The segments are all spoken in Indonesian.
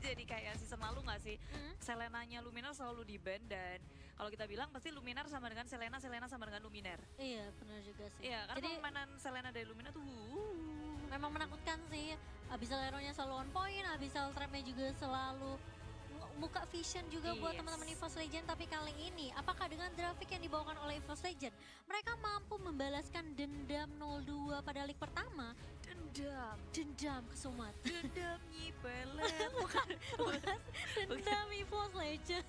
jadi kayak season lalu nggak sih? Selenanya Luminar selalu di-ban dan kalau kita bilang pasti Luminar sama dengan Selena, Selena sama dengan Luminar. Iya, benar juga sih. Iya, karena Jadi permainan Selena dari Luminar tuh memang menakutkan sih. Abyssal Arrow-nya selalu on point, Abyssal Trap-nya juga selalu buka vision juga buat Yes. teman-teman EVOS Legend. Tapi kali ini, apakah dengan grafik yang dibawakan oleh EVOS Legend, mereka mampu membalaskan dendam 02 pada league pertama? Dendam ke Sumat. Dendam nyipelet. Bukan. Dendam EVOS Legend.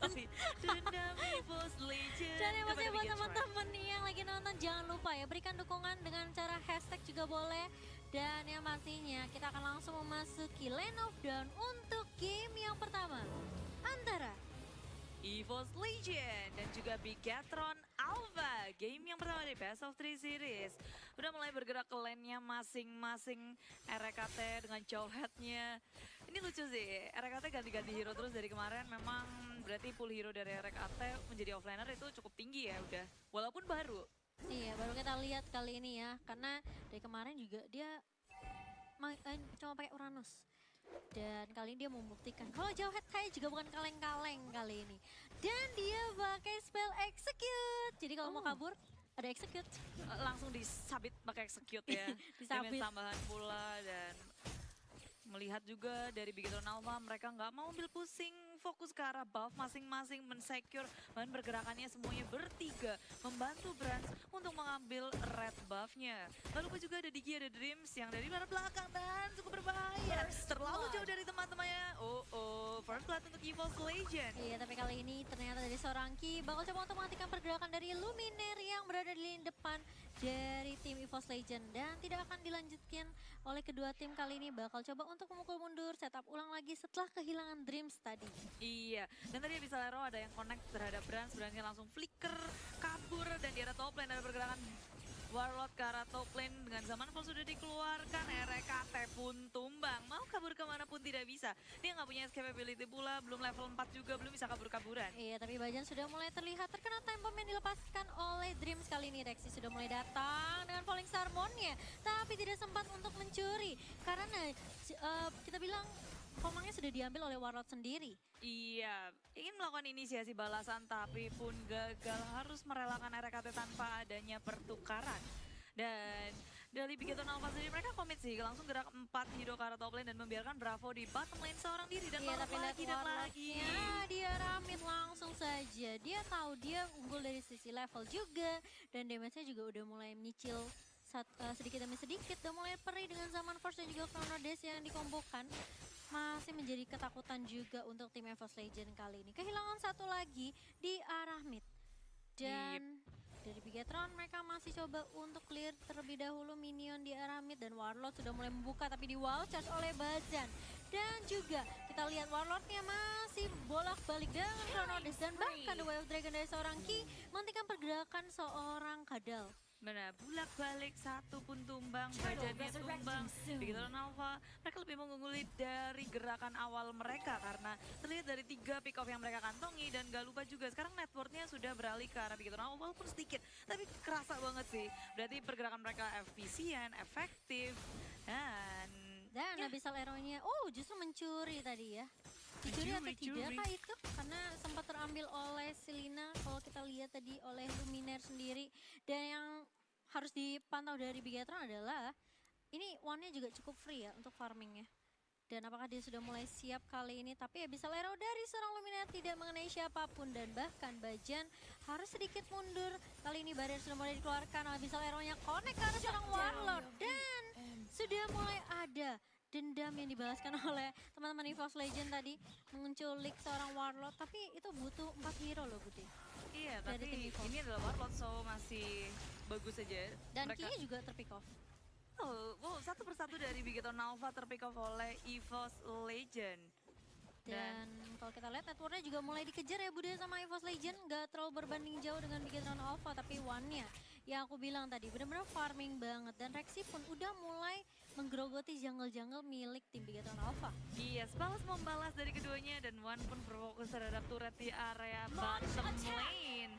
Dendam EVOS Legend. Dan yang pasti Kepada buat Biggest Right. teman-teman yang lagi nonton, jangan lupa ya berikan dukungan dengan cara hashtag juga boleh. Dan yang pastinya kita akan langsung memasuki Lane of Dawn untuk game yang pertama antara EVOS Legend dan juga Bigatron Alpha. Game yang pertama di Best of 3 Series. Udah mulai bergerak ke lane-nya masing-masing RKT dengan jawhead-nya. Ini lucu sih, RKT ganti-ganti hero terus dari kemarin. Memang berarti pool hero dari RKT menjadi offlaner itu cukup tinggi ya udah. Walaupun baru. Iya, baru kita lihat kali ini ya. Karena dari kemarin juga dia cuma pakai Uranus. Dan kali ini dia membuktikan kalau Jawhead kayak juga bukan kaleng-kaleng kali ini. Dan dia pakai spell execute. Jadi kalau mau kabur ada execute. Langsung disabit pakai execute ya. Disabit. Dengan tambahan pula dan melihat juga dari Bigatron Alpha mereka nggak mau ambil pusing, fokus ke arah buff masing-masing, mensecure bahan pergerakannya semuanya bertiga, membantu Brands untuk mengambil red buffnya. Lalu juga ada Digi, ada Dreams yang dari belakang dan cukup berbahaya. Terlalu jauh dari teman-temannya. First blood untuk EVOS Legend. Iya, tapi kali ini ternyata dari seorang Ki bakal coba untuk menghentikan pergerakan dari Luminaire yang berada di lini depan dari tim EVOS Legend. Dan tidak akan dilanjutkan oleh kedua tim kali ini, bakal coba untuk memukul mundur, setup ulang lagi setelah kehilangan Dreams tadi. Iya, dan tadi bisa Lero ada yang connect terhadap Brands, Brandsnya langsung flicker, kabur, dan di arah top lane ada pergerakan Warlord ke arah top lane dengan zaman full sudah dikeluarkan, RKT pun tumbang, mau kabur kemana pun tidak bisa. Dia nggak punya escapability pula, belum level 4 juga, belum bisa kabur-kaburan. Iya, tapi Bajan sudah mulai terlihat terkena time bomb yang dilepaskan oleh Dreams kali ini. Rexy sudah mulai datang dengan Falling Sarmonnya, tapi tidak sempat untuk mencuri. Karena kita bilang komangnya sudah diambil oleh Warlord sendiri. Iya, ingin melakukan inisiasi balasan tapi pun gagal, harus merelakan RKT tanpa adanya pertukaran. Dan dari Bigatron Alpha sendiri mereka komit sih, langsung gerak 4 hero ke arah top lane dan membiarkan Bravo di bottom lane seorang diri. Dan Iya, tapi lagi dan lagi. Ya, dia ramit langsung saja. Dia tahu dia unggul dari sisi level juga. Dan damage-nya juga udah mulai menyicil sedikit demi sedikit. Udah mulai perih dengan zaman Force dan juga Chrono Dash yang dikombokan. Masih menjadi ketakutan juga untuk tim EVOS Legend kali ini. Kehilangan satu lagi di arah mid. Dan dari Bigatron mereka masih coba untuk clear terlebih dahulu minion di arah mid. Dan Warlord sudah mulai membuka tapi di wall charge oleh Bajan. Dan juga kita lihat Warlordnya masih bolak-balik dengan Chrono Dash. Dan bahkan The Way of Dragon dari seorang Ki menghentikan pergerakan seorang Kadal. Benar, bulak-balik satu pun tumbang, bajannya tumbang. Bigatron Alpha, mereka lebih mengungguli dari gerakan awal mereka karena terlihat dari 3 pick off yang mereka kantongi dan gak lupa juga sekarang networknya sudah beralih ke arah Bigatron Alpha walaupun sedikit, tapi kerasa banget sih. Berarti pergerakan mereka efisien, efektif, dan Abyssal Arrow-nya, justru mencuri tadi ya. Dicuri atau tidak kah itu? Karena sempat terambil oleh Selena kalau kita lihat tadi oleh Luminaire sendiri. Dan yang harus dipantau dari Bigatron adalah ini one-nya juga cukup free ya untuk farmingnya. Dan apakah dia sudah mulai siap kali ini? Tapi Abyssal Arrow dari seorang Luminaire tidak mengenai siapapun. Dan bahkan Bajan harus sedikit mundur. Kali ini barrier sudah mulai dikeluarkan. Abyssal Arrow-nya connect ke arah seorang Warlord. Dan sudah mulai ada dendam yang dibalaskan oleh teman-teman EVOS Legend tadi menculik seorang Warlord, tapi itu butuh 4 hero loh Budi. iya, Dari tim tapi EVOS. ini adalah Warlord so masih bagus saja. Dan Mereka- Kia juga terpick off. satu persatu dari Bigatron Alpha terpick off oleh EVOS Legend. Dan kalau kita lihat networknya juga mulai dikejar ya Budi sama EVOS Legend. Gak terlalu berbanding jauh dengan Bigatron Alpha, tapi one-nya yang aku bilang tadi benar-benar farming banget. Dan Rexy pun udah mulai menggerogoti jungle-jungle milik tim Bigatron Alpha. Yes, balas membalas dari keduanya dan One pun berfokus terhadap turret di area bottom lane.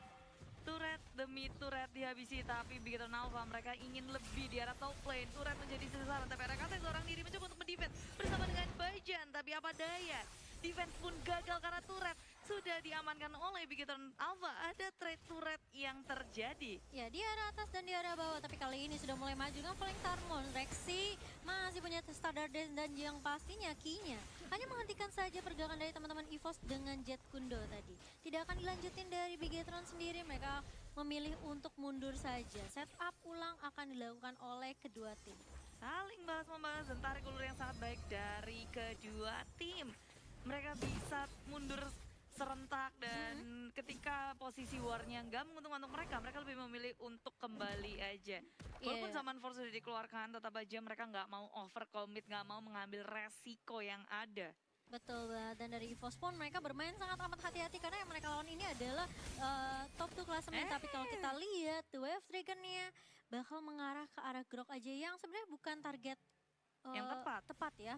Turret demi turret dihabisi, tapi Bigatron Alpha mereka ingin lebih di arah top lane. Turret menjadi sasaran, tapi RKT seorang diri mencoba untuk mendefend bersama dengan Bajan, tapi apa daya. Defense pun gagal karena turret sudah diamankan oleh Bigetron Alpha. Ada trade turret yang terjadi. Ya, di arah atas dan di arah bawah, tapi kali ini sudah mulai maju dengan Falling Tarmon. Rexy masih punya standar dan yang pastinya Kinya hanya menghentikan saja pergerakan dari teman-teman EVOS dengan Jet Kundo tadi. Tidak akan dilanjutin dari Bigetron sendiri, mereka memilih untuk mundur saja. Setup ulang akan dilakukan oleh kedua tim. Saling balas-membalas dan tarik ulur yang sangat baik dari kedua tim. Mereka bisa mundur serentak dan ketika posisi war-nya nggak menguntungkan untuk mereka, mereka lebih memilih untuk kembali aja. Walaupun zaman force sudah dikeluarkan, tetap aja mereka nggak mau overcommit, nggak mau mengambil resiko yang ada. Betul banget, dan dari EVOS pun mereka bermain sangat amat hati-hati karena yang mereka lawan ini adalah top 2 klasemen. Tapi kalau kita lihat, The Wave Dragon-nya bakal mengarah ke arah Grok aja yang sebenarnya bukan target yang tepat ya.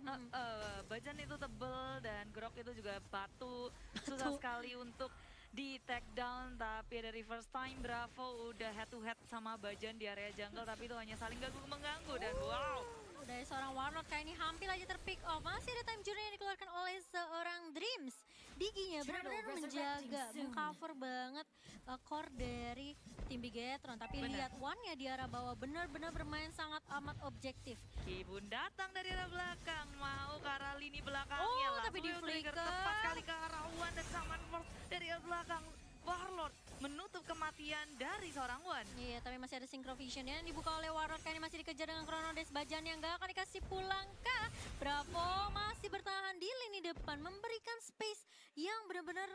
Bajan itu tebel dan Grok itu juga batu. Susah sekali untuk di take down, tapi dari first time Bravo udah head to head sama Bajan di area jungle, tapi itu hanya saling mengganggu dan wow. Dari seorang Warlord kayak ini hampir aja terpick off. Masih ada time journey yang dikeluarkan oleh seorang Dreams. Diginya benar-benar menjaga, mengcover banget core dari tim Bigetron. Tapi lihat One-nya di arah bawah benar-benar bermain sangat amat objektif. Kibun datang dari arah belakang, mau ke arah lini belakangnya. Tapi di flicker tepat sekali ke arah One dan Saman Force dari arah belakang. Warlord menutup kematian dari seorang One. Iya, tapi masih ada Synchrovision yang dibuka oleh Warlord. Kayaknya masih dikejar dengan Chronodes. Bajan yang gak akan dikasih pulang kah? Bravo masih bertahan di lini depan, memberikan space yang benar-benar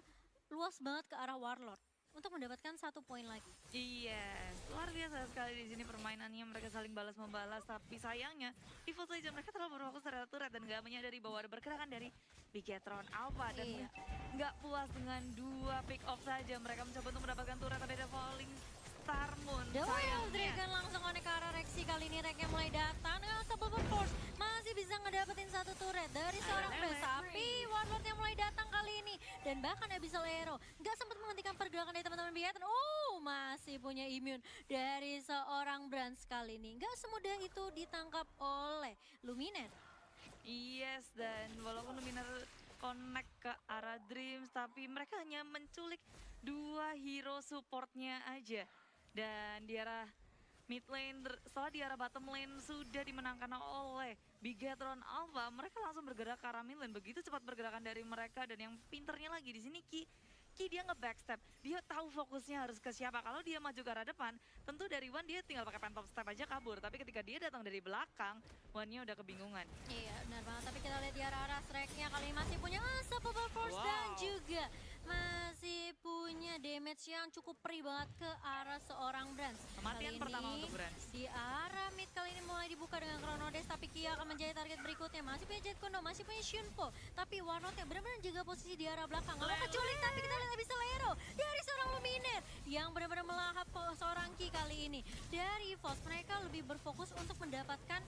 luas banget ke arah Warlord untuk mendapatkan 1 poin lagi. Iya, luar biasa sekali di sini permainannya, mereka saling balas-membalas, tapi sayangnya EVOS saja mereka terlalu berfokus terhadap turret dan gak menyadari bahwa ada pergerakan dari Bigetron Alpha dan nggak puas dengan 2 pick off saja. Mereka mencoba untuk mendapatkan turret, tapi ada Falling Tarmon. The Wild Dragon langsung connect ke arah Rexy. Kali ini Reknya mulai datang dengan Unstoppable Force. Masih bisa ngedapetin 1 turret dari seorang Blaze. Tapi Warlord yang mulai datang kali ini. Dan bahkan Abyssal Arrow nggak sempat menghentikan pergerakan dari teman-teman Bigetron. Masih punya immune dari seorang Brands kali ini. Nggak semudah itu ditangkap oleh Luminer. Yes, dan walaupun Luminer connect ke arah Dreams, tapi mereka hanya menculik 2 hero supportnya aja. Dan di arah mid lane, setelah di arah bottom lane sudah dimenangkan oleh Bigetron Alpha, mereka langsung bergerak ke arah mid lane. Begitu cepat pergerakan dari mereka, dan yang pinternya lagi di sini Ki dia nge-backstep, dia tahu fokusnya harus ke siapa. Kalau dia maju ke arah depan, tentu dari One dia tinggal pakai phantom step aja kabur. Tapi ketika dia datang dari belakang, One-nya udah kebingungan. Iya benar banget, tapi kita lihat di arah-arah Shrek-nya kali ini masih punya Unstoppable Force dan juga masih punya damage yang cukup perih banget ke arah seorang Brands. Kematian pertama untuk Brands. Di arah mid kali ini mulai dibuka dengan Chronodes, tapi Kia akan menjadi target berikutnya. Masih punya Jet Kundo, masih punya Shunpo, tapi Warlord-nya benar-benar jaga posisi di arah belakang. Nggak mau keculik, tapi kita lihat Abyssal Arrow dari seorang Luminer yang benar-benar melahap seorang Ki kali ini. Dari EVOS mereka lebih berfokus untuk mendapatkan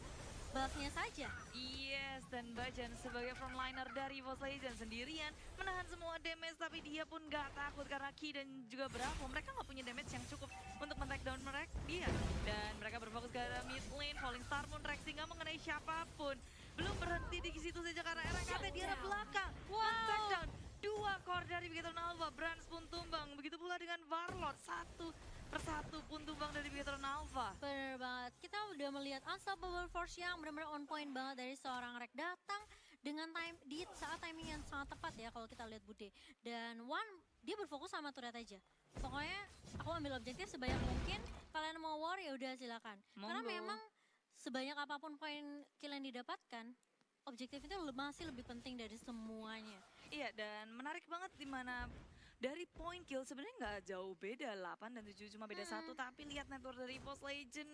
buff-nya saja. Yes, dan Bajan sebagai frontliner dari EVOS Legends sendirian menahan semua damage, tapi dia pun gak takut karena Ki dan juga Bravo mereka gak punya damage yang cukup untuk men-take down mereka dia. Dan mereka berfokus ke arah mid lane, Falling Tarmon, Rexy gak mengenai siapapun. Belum berhenti di situ saja karena RKT di arah belakang. Men-take down 2 core dari Bigetron Alpha, Brands pun tumbang. Begitu pula dengan Warlord, 1 persatu pun tumbang dari Bigetron Alpha. Bener banget, kita udah melihat Unstoppable Force yang benar-benar on point banget dari seorang Rek datang dengan di saat timing yang sangat tepat ya kalau kita lihat Bude. Dan One, dia berfokus sama turret aja. Pokoknya aku ambil objektif sebanyak mungkin, kalian mau war ya udah silakan. Karena memang sebanyak apapun poin kill yang didapatkan, objektif itu masih lebih penting dari semuanya. Iya, dan menarik banget dimana dari point kill sebenarnya nggak jauh beda, 8 dan 7 cuma beda 1, tapi lihat network dari EVOS Legend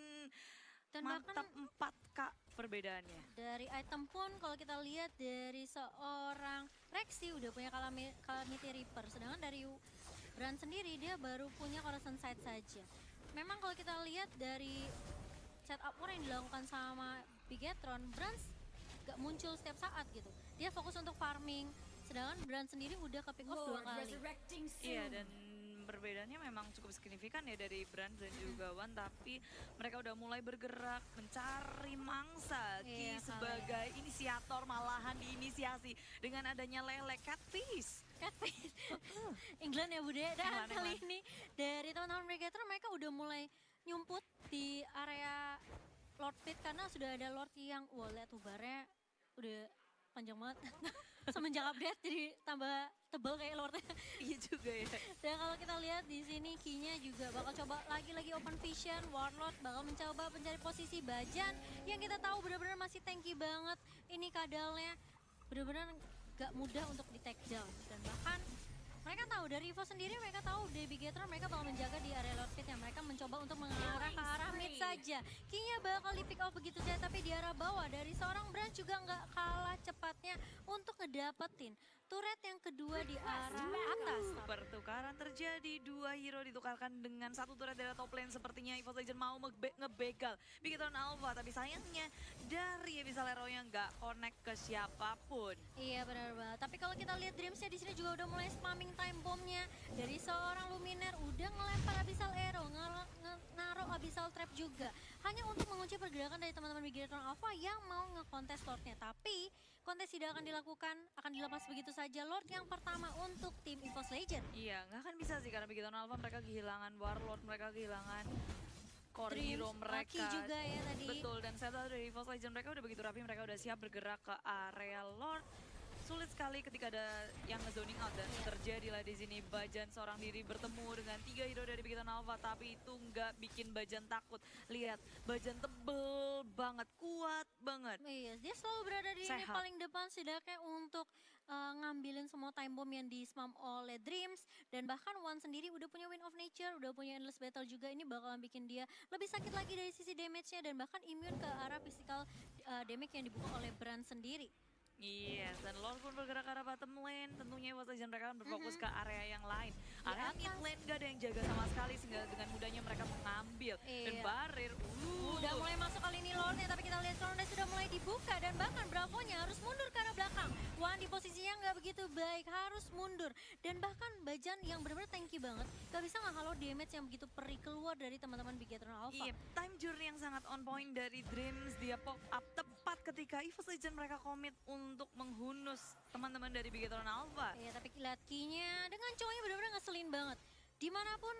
dan mantap 4K perbedaannya. Dari item pun kalau kita lihat dari seorang Rexy udah punya Calamity Reaper, sedangkan dari Brand sendiri dia baru punya Coruscant Sight saja. Memang kalau kita lihat dari setup war yang dilakukan sama Bigetron, Brand gak muncul setiap saat gitu. Dia fokus untuk farming, sedangkan Brand sendiri udah ke pick off 2 kali. Iya, dan perbedaannya memang cukup signifikan ya dari Brand dan juga Wan, tapi mereka udah mulai bergerak mencari mangsa. Ki Iya, sebagai inisiator malahan diinisiasi dengan adanya Lele Catfish. Catfish. England ya Bude, dan England, kali England. ini dari teman-teman Predator mereka udah mulai nyumput di area Lord Pit karena sudah ada Lord yang, wah lihat tuh barnya udah panjang banget. Semenjak update jadi tambah tebel kayak Lordnya. Iya juga ya. Dan kalau kita lihat di sini Kinya juga bakal coba lagi-lagi open vision, Warlord bakal mencoba mencari posisi Bajan yang kita tahu benar-benar masih tanky banget. Ini kadalnya benar-benar gak mudah untuk di take down, dan bahkan mereka tahu dari Evo sendiri, mereka tahu dari Bigetron mereka bakal menjaga di area Lord Pit yang mereka mencoba untuk mengarah ke arah mid saja. Kinya bakal di pick off begitu saja, tapi di arah bawah dari seorang Brand juga nggak kalah cepatnya untuk ngedapetin turret yang kedua di arah atas. Pertukaran terjadi, dua hero ditukarkan dengan satu turret dari top lane. Sepertinya EVOS Legend mau ngebegal Bigetron Alpha, tapi sayangnya dari Abyssal Arrow-nya nggak connect ke siapapun. Iya benar banget. Tapi kalau kita lihat Dreamsnya di sini juga udah mulai spamming time bombnya dari seorang Luminer, udah ngelempar Abyssal Arrow, naruh Abyssal Trap juga, hanya untuk mengunci pergerakan dari teman-teman Bigetron Alpha yang mau ngekontes Lordnya. Tapi kontes tidak akan dilakukan, akan dilepas begitu saja Lord yang pertama untuk tim EVOS Legend. Iya, nggak akan bisa sih karena Bigetron Alpha mereka kehilangan Warlord, mereka kehilangan core Dreams, hero mereka. Lucky juga ya tadi. Betul, dan saya tahu dari EVOS Legend mereka udah begitu rapi, mereka udah siap bergerak ke area Lord. Sulit sekali ketika ada yang nge-zoning out, dan terjadilah di sini Bajan seorang diri bertemu dengan 3 hero dari Bigetron Alpha, tapi itu nggak bikin Bajan takut. Lihat, Bajan tebel banget, kuat banget. Iya, dia selalu berada di ini Sehat. paling depan setidaknya untuk ngambilin semua time bomb yang di-spam oleh Dreams, dan bahkan One sendiri udah punya Wind of Nature, udah punya Endless Battle juga. Ini bakalan bikin dia lebih sakit lagi dari sisi damage-nya dan bahkan immune ke arah physical damage yang dibuka oleh Brand sendiri. Yes, dan Lord pun bergerak ke arah bottom lane. Tentunya EVOS Legend mereka akan berfokus ke area yang lain. Area mid lane gak ada yang jaga sama sekali, sehingga dengan mudahnya mereka mengambil. Dan Iya. Barir, Udah mulai masuk kali ini Lordnya, tapi kita lihat Corona sudah mulai dibuka dan bahkan Bravonya harus mundur ke arah belakang. Wan di posisinya nggak begitu baik, harus mundur. Dan bahkan Bajan yang benar-benar tanky banget, gak bisa ngehalau damage yang begitu perih keluar dari teman-teman Bigetron Alpha. Iya, time journey yang sangat on point dari Dreams. Dia pop up tepat ketika EVOS Legend mereka komit untuk menghunus teman-teman dari Bigetron Alpha. Iya, tapi lihat Key-nya dengan cowoknya benar-benar ngeselin banget. Dimanapun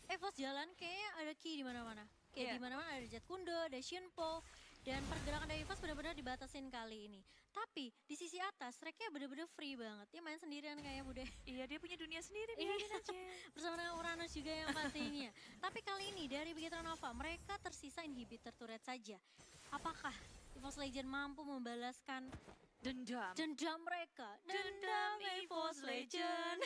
EVOS jalan, kayaknya ada Key di mana-mana. Kayak Iya. di mana-mana ada Jet Kundo, ada Shinpo, dan pergerakan dari EVOS benar-benar dibatasin kali ini. Tapi di sisi atas, tracknya benar-benar free banget. Dia main sendirian kayaknya Bude. Iya, dia punya dunia sendiri, Iya. biarin aja. Bersama dengan Uranus juga yang pastinya. Tapi kali ini dari Bigetron Alpha, mereka tersisa inhibitor turret saja. Apakah EVOS Legend mampu membalaskan Dendam. dendam mereka? Dendam EVOS Legend.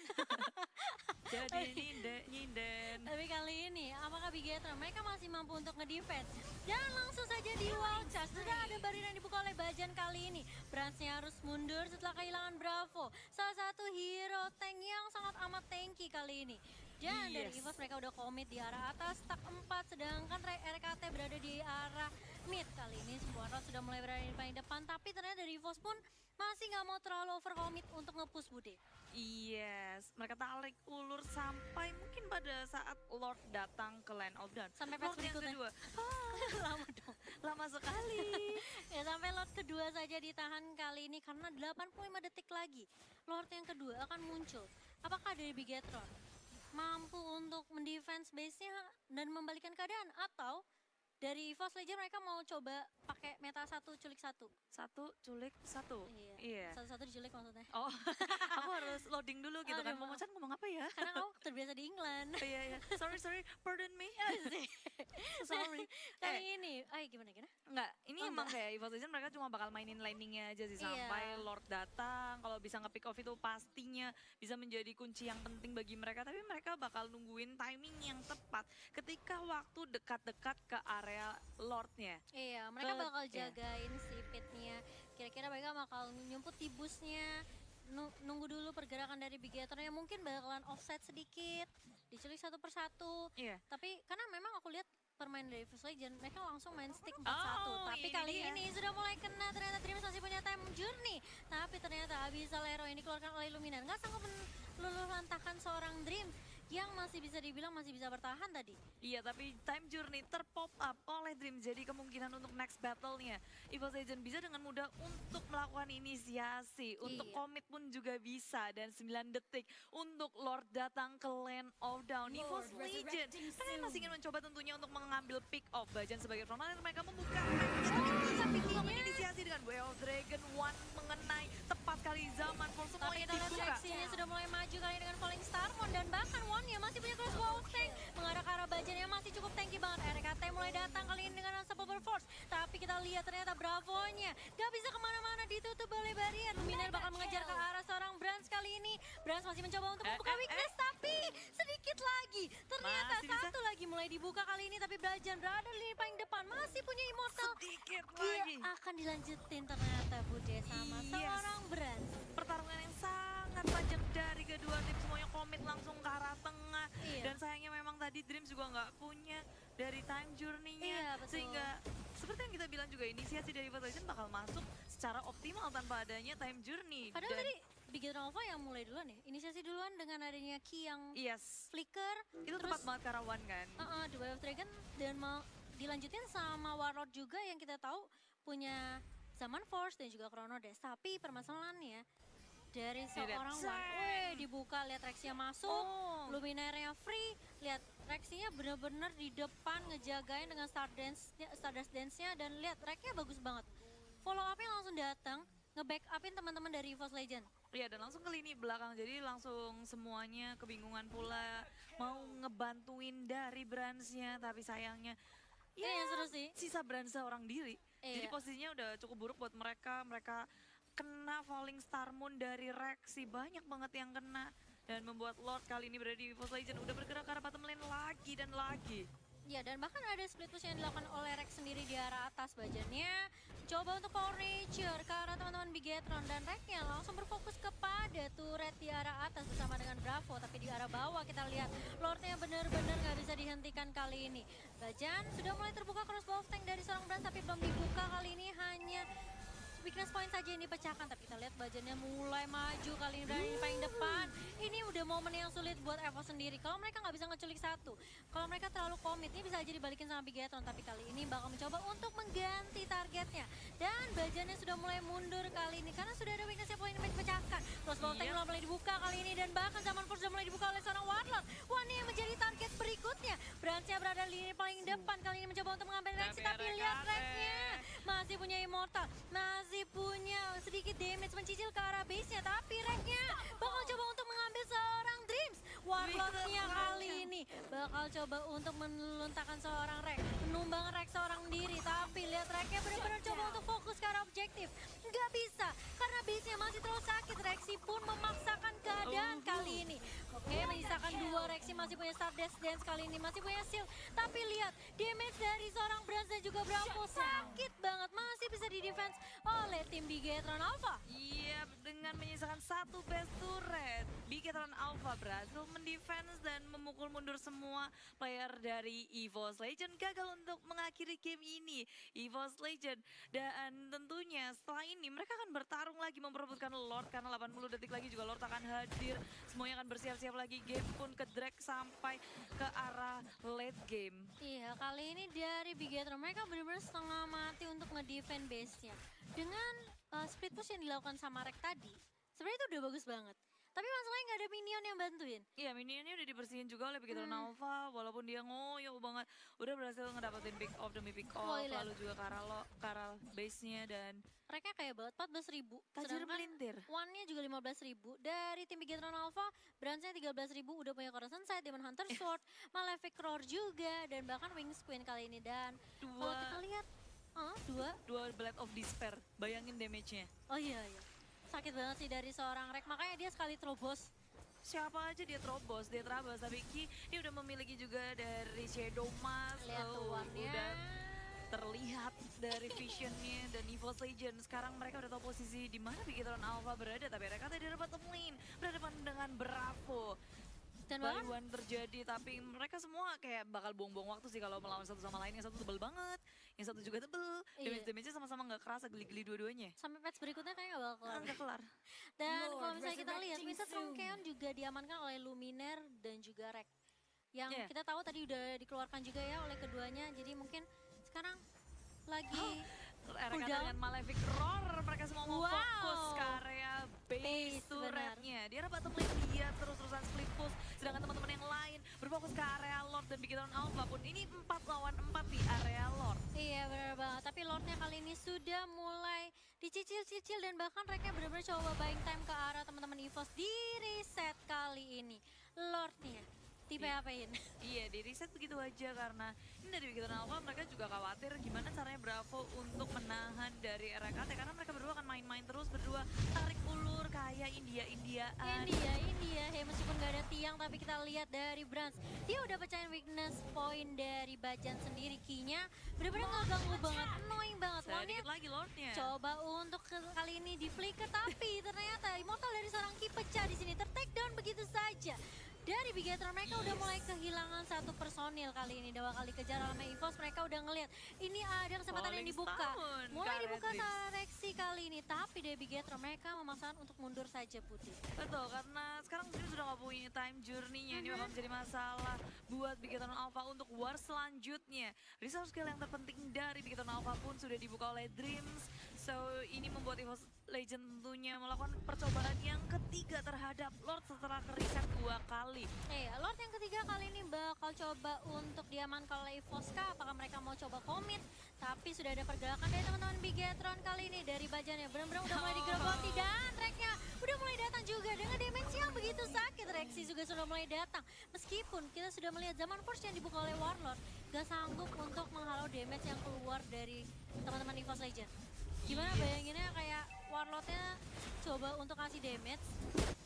Jadi nyinden. Tapi kali ini, apakah Bigetron mereka masih mampu untuk ngedefense? Dan langsung saja di wall charge. Sudah ada barir yang dibuka oleh Bajan kali ini. Bransnya harus mundur setelah kehilangan Bravo. Salah satu hero tank yang sangat amat tanky kali ini. Dan dari Yes. EVOS mereka udah komit di arah atas, stack 4. Sedangkan RKT berada di arah mid. Kali ini semua orang sudah mulai berada di paling depan. Tapi ternyata dari EVOS pun masih nggak mau terlalu overcommit untuk nge-push Bude. Yes, mereka tarik ulur sampai mungkin pada saat Lord datang ke Land of Dawn. Sampai Lord patch yang berikutnya. kedua, Lama dong. lama sekali. Ya sampai Lord kedua saja ditahan kali ini karena 85 detik lagi Lord yang kedua akan muncul. Apakah dari Bigetron mampu untuk mendefense base-nya dan membalikan keadaan, atau dari EVOS Legend mereka mau coba pakai meta 1 culik 1? Satu culik satu. Iya. Satu-satu diculik maksudnya. Oh, aku harus loading dulu gitu kan. Aduh, Mau Chan ngomong apa ya? Karena kamu terbiasa di England. Oh, iya, iya. Sorry, pardon me. So sorry. Kali ini, gimana? Enggak, ini Oh, emang enggak. kayak EVOS Legend mereka cuma bakal mainin landingnya aja sih Iya. sampai Lord datang. Kalau bisa nge-pick off itu pastinya bisa menjadi kunci yang penting bagi mereka. Tapi mereka bakal nungguin timing yang tepat ketika waktu dekat-dekat ke area Lordnya. Iya, mereka Ke- bakal iya. jagain si pitnya. Kira-kira mereka bakal nyumput di busnya. Nunggu dulu pergerakan dari Bigetron yang mungkin bakalan offset sedikit. Diculik satu persatu. Iya. Tapi karena memang aku lihat permainan dari First Legend, mereka langsung main stick 4-1. Oh, Tapi ini kali dia. ini sudah mulai kena, ternyata Dreams masih punya time journey. Tapi ternyata Abyssal Arrow yang dikeluarkan oleh Luminar nggak sanggup meluluh lantakan seorang Dreams yang masih bisa dibilang masih bisa bertahan tadi. Iya, tapi Time Journey terpop up oleh Dream. Jadi kemungkinan untuk next battle-nya, EVOS Legend bisa dengan mudah untuk melakukan inisiasi. Untuk Iya. komit pun juga bisa. Dan 9 detik untuk Lord datang ke Land of Down. EVOS Legend, mereka masih ingin mencoba tentunya untuk mengambil pick off. Bajan sebagai frontline, mereka membuka rank-nya. Tapi bisa menginisiasi dengan Way of Dragon. One mengenai tepat kali zaman for Tapi semuanya kita lihat dibuka. reaksinya sudah mulai maju kali dengan Falling Starmon dan bahkan One-nya masih punya crossbow tank mengarah ke arah Bajan yang masih cukup tanky banget. RKT mulai datang kali ini dengan Unstoppable Force, tapi kita lihat ternyata Bravo-nya gak bisa kemana-mana, ditutup oleh barrier. Luminar bakal mengejar ke arah seorang Brans kali ini. Brans masih mencoba untuk membuka weakness, tapi sedikit lagi ternyata Masih bisa. satu lagi mulai dibuka kali ini, tapi Bajan berada di lini paling depan, masih punya Immortal. Sedikit Dia lagi. akan dilanjutin ternyata Bude sama Yes. seorang Brans. Pertarungan yang sangat tajam dari kedua tim, semuanya komit langsung ke arah tengah. Iya. Dan sayangnya memang tadi Dreams juga nggak punya dari Time Journey-nya. Iya, betul. Sehingga seperti yang kita bilang juga, inisiasi dari EVOS Legend bakal masuk secara optimal tanpa adanya Time Journey. Padahal Dan tadi Big Hero Nova yang mulai duluan ya, inisiasi duluan dengan adanya Ki yang yes, flicker. itu tepat banget Karawan kan. The Way of Dragon dan mau dilanjutin sama Warlord juga yang kita tahu punya Zaman Force dan juga Chrono Dash. Tapi permasalahannya dari seorang Zang. One, weh dibuka, lihat Rexia masuk, Oh. Luminaire-nya free, lihat Rexinya bener-bener di depan ngejagain dengan Stardust Dance-nya dan lihat Rexnya bagus banget. Follow up-nya langsung datang, nge-backupin teman-teman dari EVOS Legend. Iya, dan langsung ke lini belakang, jadi langsung semuanya kebingungan pula mau ngebantuin dari Bransnya, tapi sayangnya Yang seru sih. sisa Brans seorang diri. Jadi Iya. posisinya udah cukup buruk buat mereka. Mereka kena Falling Star Moon dari Rexy, banyak banget yang kena. Dan membuat Lord kali ini berada di EVOS Legend, udah bergerak ke arah bottom lane lagi dan lagi. Ya, dan bahkan ada split push yang dilakukan oleh Rex sendiri di arah atas Bajannya. Coba untuk Power Nature ke arah teman-teman Bigetron dan Rexnya langsung berfokus kepada turret di arah atas bersama dengan Bravo. Tapi di arah bawah kita lihat Lordnya benar-benar nggak bisa dihentikan kali ini. Bajan sudah mulai terbuka crossbow tank dari seorang Brand tapi belum dibuka kali ini, hanya weakness point saja yang dipecahkan, tapi kita lihat Bajannya mulai maju kali ini dari paling depan. Ini udah momen yang sulit buat Evo sendiri. Kalau mereka nggak bisa ngeculik satu, kalau mereka terlalu komit, ini bisa aja dibalikin sama Bigetron. Tapi kali ini bakal mencoba untuk mengganti targetnya. Dan Bajannya sudah mulai mundur kali ini karena sudah ada weakness yang poin dipecahkan. Crossbow tank Iya. mulai dibuka kali ini dan bahkan Zaman Force sudah mulai dibuka oleh seorang Warlord. One yang menjadi target berikutnya. Branch-nya berada di lini paling depan kali ini mencoba untuk mengambil reaksi, tapi lihat Rexnya masih punya Immortal, masih punya sedikit damage mencicil ke arah base-nya, tapi Rexnya bakal coba untuk mengambil seorang Dreams. Warlord-nya kali ini bakal coba untuk meluntakkan seorang Rex, menumbang Rex seorang diri, tapi lihat Rexnya benar-benar coba untuk fokus ke arah objektif. Nggak bisa, karena base-nya masih terlalu sakit. Rexy pun memaksakan keadaan kali ini. Oke, menyisakan dua. Rexy masih punya Stardust Dance kali ini, masih punya shield, tapi lihat damage dari seorang Brans dan juga Bravo sakit banget, masih bisa di defense oleh tim Bigetron Alpha. Iya, dengan menyisakan satu best turret, Bigetron Alpha berhasil mendefense dan memukul mundur semua player dari EVOS Legend. Gagal untuk mengakhiri game ini, EVOS Legend. Dan tentunya setelah ini mereka akan bertarung lagi memperebutkan Lord, karena 80 detik lagi juga Lord akan hadir. Semuanya akan bersiap-siap lagi, game pun ke drag sampai ke arah late game. Iya, kali ini dari Bigetron mereka benar-benar setengah mati untuk nge-defend base-nya. Dengan split push yang dilakukan sama Rex tadi, sebenarnya itu udah bagus banget. Tapi masalahnya nggak ada minion yang bantuin. Iya, minionnya udah dibersihin juga oleh Bigetron Alpha, walaupun dia ngoyo banget. Udah berhasil ngedapetin pick off demi pick off, iya. lalu juga ke arah base-nya dan Mereka kayak banget 14.000. tajir Sedangkan melintir. One-nya juga 15.000. Dari tim Bigetron Alpha, Brands-nya 13.000, udah punya Corazon Sight, Demon Hunter Sword, Malefic Roar juga, dan bahkan Wings Queen kali ini. Dan kalau kita lihat, Dua Blade of Despair, bayangin damage-nya. oh iya. Sakit banget sih dari seorang Rex, makanya dia sekali terobos. Siapa aja dia terobos, dia terabas, tapi Ki dia udah memiliki juga dari Shadow Mask. Lihat tuh One-nya. Udah terlihat dari visionnya dan EVOS Legend. Sekarang mereka udah tahu posisi di mana Bigetron Alpha berada, tapi mereka tadi di bottom lane berhadapan dengan Bravo. Dan by bahkan one terjadi, tapi mereka semua kayak bakal buang-buang waktu sih kalau melawan satu sama lain. Yang satu tebel banget, yang satu juga tebel. iya, Damage-nya sama-sama nggak kerasa, geli-geli dua-duanya. sampai patch berikutnya kayaknya nggak bakal kelar. Nggak kelar. Dan Lord kalau misalnya kita lihat, resurrecting Winter from soon. Kaon juga diamankan oleh Luminer dan juga Rek. Yang Yeah. kita tahu tadi udah dikeluarkan juga ya oleh keduanya, jadi mungkin sekarang lagi RKT Cooldown. dengan Malefic Roar, mereka semua mau Wow. fokus ke area base Base, benar. turretnya. Dia dapat bottom lane, dia terus-terusan split push, sedangkan teman-teman yang lain berfokus ke area Lord dan Bigetron Alpha pun ini 4 lawan 4 di area Lord. Iya benar banget, tapi Lordnya kali ini sudah mulai dicicil-cicil dan bahkan mereka benar-benar coba buying time ke arah teman-teman EVOS di reset kali ini. Lordnya tipe apain? Iya, di reset begitu aja karena ini dari Bigetron Alpha mereka juga khawatir gimana caranya Bravo untuk menahan dari RKT karena mereka berdua akan main-main terus berdua tarik ulur kayak India-Indiaan. India, hey meskipun gak ada tiang tapi kita lihat dari Brans, dia udah pecahin weakness point dari Bajan sendiri, key-nya bener-bener ngeganggu banget, annoying banget. One-nya Sedikit lagi Lordnya. coba untuk kali ini di flicker tapi ternyata Immortal dari seorang Ki pecah di sini, ter-take down begitu saja. Dari Bigetron mereka udah mulai kehilangan satu personil kali ini. Dua kali kejar oleh EVOS, mereka udah ngelihat ini ada kesempatan yang Falling dibuka. Stone, Mulai Karet dibuka Dreams. sama Rexy kali ini, tapi dari Bigetron mereka memaksakan untuk mundur saja Putih. Betul, karena sekarang dia sudah nggak punya time journey-nya. Ini bakal menjadi masalah buat Bigetron Alpha untuk war selanjutnya. Resource skill yang terpenting dari Bigetron Alpha pun sudah dibuka oleh Dreams. So, ini membuat EVOS Legend tentunya melakukan percobaan yang ketiga terhadap Lord setelah reset 2 kali. Lord yang ketiga kali ini bakal coba untuk diamankan oleh Voska. Apakah mereka mau coba komit? Tapi sudah ada pergerakan dari teman-teman Bigetron kali ini dari Bajannya. Benar-benar udah mulai digerogoti dan Reknya udah mulai datang juga dengan damage yang begitu sakit. Rexy juga sudah mulai datang. Meskipun kita sudah melihat zaman Force yang dibuka oleh Warlord gak sanggup untuk menghalau damage yang keluar dari teman-teman EVOS Legend. Gimana bayanginnya kayak Warlordnya coba untuk kasih damage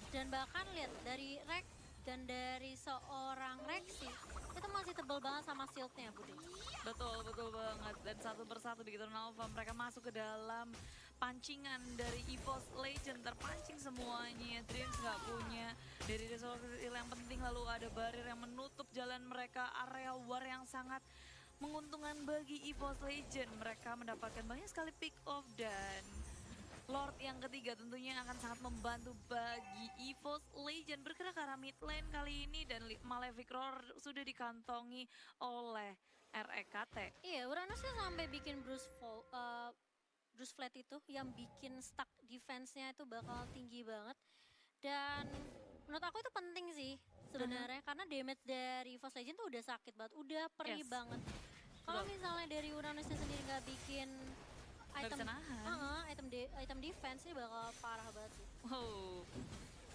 dan bahkan lihat dari Rex dan dari seorang Rexy itu masih tebal banget sama shieldnya Budi. Betul, betul banget. Dan satu persatu Bigetron Alpha mereka masuk ke dalam pancingan dari EVOS Legend. Terpancing semuanya. Dreams nggak punya dari resource yang penting, lalu ada barrier yang menutup jalan mereka. Area war yang sangat menguntungkan bagi EVOS Legend. Mereka mendapatkan banyak sekali pick off dan Lord yang ketiga tentunya akan sangat membantu bagi EVOS Legend bergerak ke arah mid lane kali ini dan Malefic Roar sudah dikantongi oleh REKT. Iya, Uranusnya sampai bikin Bruce Flat itu yang bikin stuck defense-nya itu bakal tinggi banget. Dan menurut aku itu penting sih sebenarnya karena damage dari EVOS Legend tuh udah sakit banget, udah perih Yes. banget. Kalau Betul. misalnya dari Uranusnya sendiri nggak bikin Nggak item bisa nahan. item defense ini bakal parah banget sih. Wow.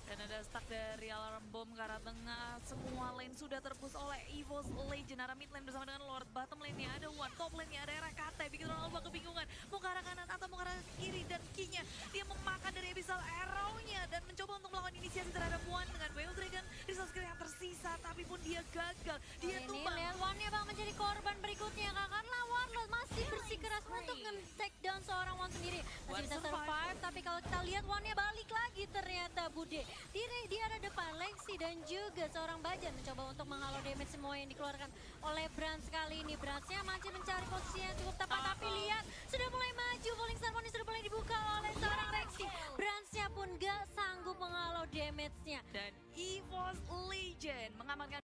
Dan ada stuck dari alarm bomb ke arah tengah. Semua lane sudah terpush oleh EVOS Legend. Arah mid lane bersama dengan Lord. Bottom lane-nya ada One. Top lane-nya ada RKT. Bikin Alpha kebingungan. Mau ke arah kanan atau mau ke arah kiri. Dan key-nya dia memakan dari Abyssal Arrow-nya. Dan mencoba untuk melakukan inisiasi terhadap One dengan Wild Dragon. Resource skill yang tersisa. Tapi pun dia gagal. Dia Ini tumbang. lihat One-nya bakal menjadi korban berikutnya Kak. Karena Warlord masih bersikeras untuk nge-take down seorang One sendiri. Masih One bisa survive. survive, tapi kalau kita lihat One-nya balik lagi ternyata Bude. Di arah depan Lexi dan juga seorang Bajan mencoba untuk menghalau damage semua yang dikeluarkan oleh Brans kali ini. Bransnya masih mencari posisi yang cukup tepat, tapi lihat sudah mulai maju. Falling Star Pony sudah mulai dibuka oleh seorang Lexi. Bransnya pun gak sanggup menghalau damage-nya. Dan EVOS Legend mengamankan